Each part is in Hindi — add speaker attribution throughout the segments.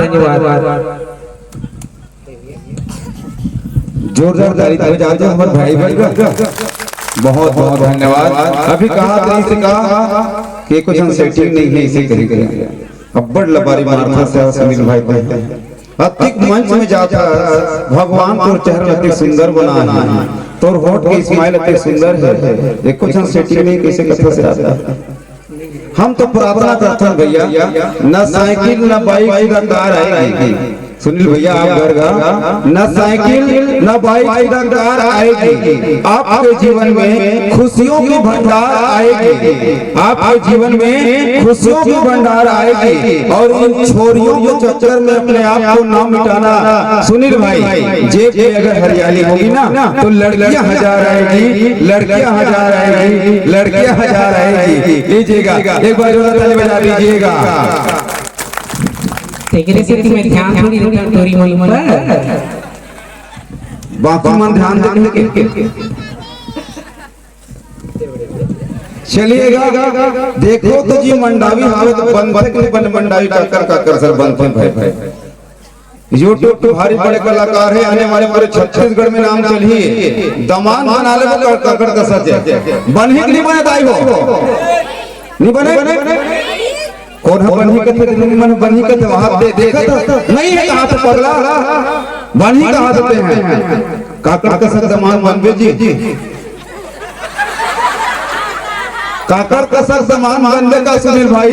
Speaker 1: धन्यवाद।
Speaker 2: जोरदार ताली बजाते हमारे भाई बहुत बहुत धन्यवाद। अभी कहा था इसे कहा कि कुछ हम सेटिंग नहीं है इसे करेंगे। अब बड़ लबारी मारता से सुनील भाई अतिक मंच में जाता भगवान तो चेहरा अति सुंदर बना है तो होठ की स्माइल अति सुंदर है। एक कुछ हम सेटिंग नहीं कैसे कथा से आता हम तो प्रार्थना करते हैं भैया न साइकिल न बाइक न कार आएगी। सुनील भैया आप घर का न साइकिल न बाइक न कार आएगी। आपके जीवन में खुशियों की भंडार आएगी। आपके जीवन में खुशियों की भंडार आएगी और इन छोरियों के चक्कर में अपने आप को ना मिटाना। सुनील भाई जेब में अगर हरियाली होगी ना तो लड़कियां हजार आएगी, लड़कियां हजार आएगी, लड़कियां हजार आएगी। लीजिएगा एक बार जोरदार ताली बजा दीजिएगा।
Speaker 1: तेरे से मैं ध्यान थोड़ी रखता तोरी मन पर
Speaker 2: बाकी मन ध्यान देने के चलिएगा। देखो तो जी मंडावी हावे तो बन मंडावी कर सर बनते भाई। यूट्यूब पे भारी बड़े कलाकार है आने वाले पूरे छत्तीसगढ़ में नाम चलिए। दमान बना ले कर सचे बन ही नहीं बने दाई हो नहीं बने कौन है बन ही कहते मन बन ही कहते वहां देखा था नहीं है कहां से पगला बन ही कहा देते हैं काकड़ का सर दमान बनबे जी काकड़ का सर दमान बनबे का सुनील भाई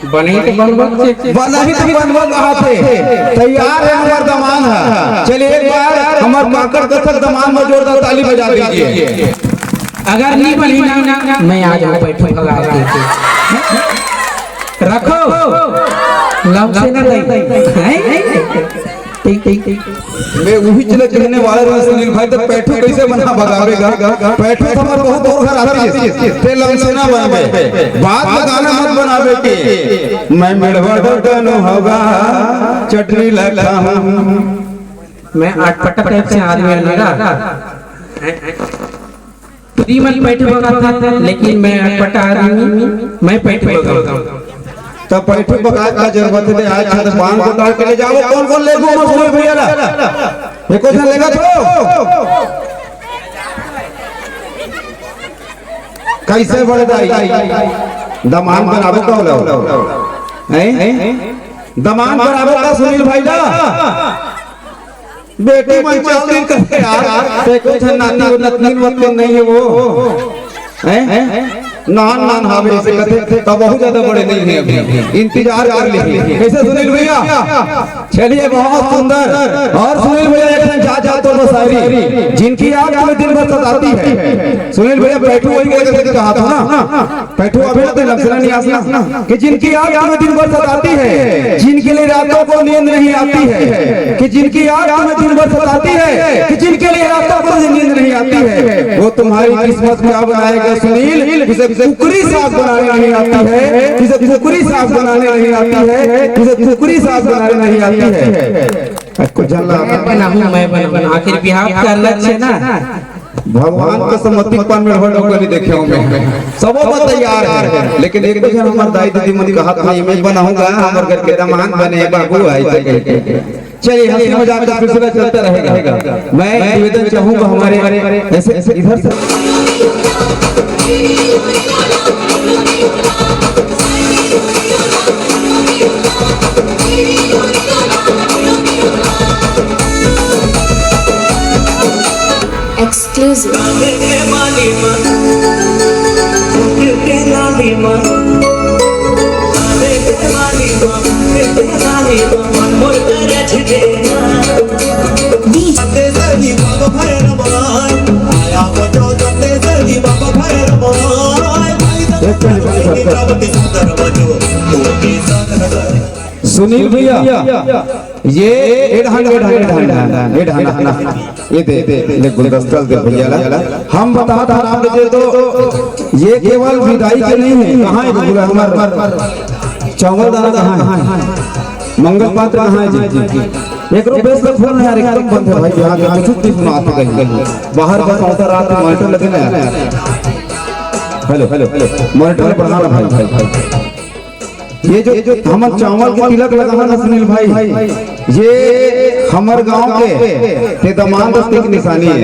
Speaker 1: बनी तो
Speaker 2: बना ही तो बनवा कहा थे तैयार है हमारा दमान है। चलिए एक बार हमारे काकड़ का सर दमान में जोरदार ताली बजा दीजिए।
Speaker 1: अगर नहीं बनी ना मैं आ जाऊं बैठूंगा लगा के रखो लव से ना
Speaker 2: मैं वही चले कहने वाले रहे सुनील भाई तो पैठू कैसे बना भगावेगा। पैठू तो हमारे बहुत दूर घर आती है ते लव से ना बनावे बात लगाना मत बनावे के मैं मेड़वा डनो होगा चटनी लगा हूं
Speaker 1: मैं अटपटा टाइप से आदमी लगा तुरी मन पैठू भगाता था लेकिन मैं अटपटा आदमी मैं पैठू भगाता
Speaker 2: तब पैठू पकाए का जरूरत है। आज छत बांध को काट के ले जाओ कौन कौन ले गो सुनील भैया ला ये कुछ लेगा तो कैसे बढ़ जाई दमान बनाबो का होला हैं दमान बनाबो का सुनील भाई ला बेटे मन चावल करते यार ते कुछ नाती नतनी वक्त नहीं है वो हैं नान नान हावे इसे कहते तब बहुत ज्यादा बड़े नहीं है अभी इंतजार कर लीजिए। कैसे सुनील भैया चलिए बहुत सुंदर और सुनील भैया एक जा तो शायरी जिनकी आग में दिन भर सताती है। सुनील भैया पैठू वही कैसे कहा था ना पैठू अभी तो लक्षण नहीं आसना कि जिनकी आग में दिन भर सताती है जिनके लिए रातों को नींद नहीं आती है कि जिनकी आग में दिन भर सताती है कि जिनके लिए रातों को नींद नहीं आती है वो तुम्हारी किस्मत क्या बनाएगा सुनील जिसे कुकरी साग बनाने नहीं आती है जिसे कुकरी साग बनाने नहीं आती है जिसे कुकरी साग बनाने नहीं आती है कुछ जल्ला
Speaker 1: बनाऊं मैं बना आखिर बिहार का लक्ष्य ना
Speaker 2: भगवान का सम्मति पान में भर लोग नहीं देखे होंगे सबो पर तैयार है। लेकिन एक दिन हमार दाई दीदी मन कहा था इमेज बनाऊंगा हमारे घर के दामाद बने बाबू आई चलिए हंसी मजाक का सिलसिला चलता रहेगा। मैं निवेदन चाहूंगा हमारे ऐसे इधर से
Speaker 3: exclusive
Speaker 2: सुनील भैया ये ये दे गुलदस्ता दे भैया हम बता नाम दे तो ये केवल विदाई के नहीं है। कहाँ है हमारे चावल दाना कहाँ है मंगल पात्र कहाँ है जी एक बेस का फोन यार एकदम बंद है भाई यहाँ का कुछ नहीं सुना आते कहीं बाहर बस आता रात में मॉनिटर लगे ना यार हेलो मॉनिटर बढ़ाना भाई ये जो हम चावल के तिलक लगा ना सुनील भाई, ये हमारे गांव के दमान दस्ते की निशानी है।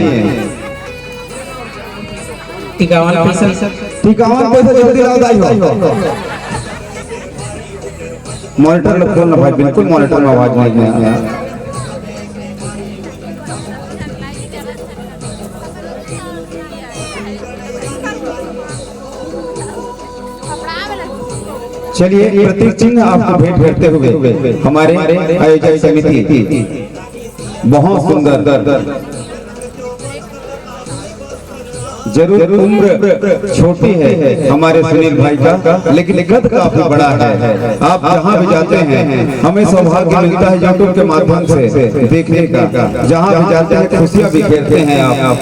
Speaker 1: 51 पैसा
Speaker 2: जल्दी लाओ हो। मॉनिटर में खोलना भाई, बिल्कुल मॉनिटर में आवाज नहीं है। चलिए प्रतीक चिन्ह आपको भेंट करते हुए हमारे आयोजक समिति बहुत सुंदर, जरूर उम्र छोटी है हमारे सुनील भाई का, लेकिन कद काफी बड़ा है। आप जहां भी जाते हैं हमें सौभाग्य मिलता है यूट्यूब के माध्यम से देखने का, जहां भी जाते हैं खुशियां बिखेरते हैं आप।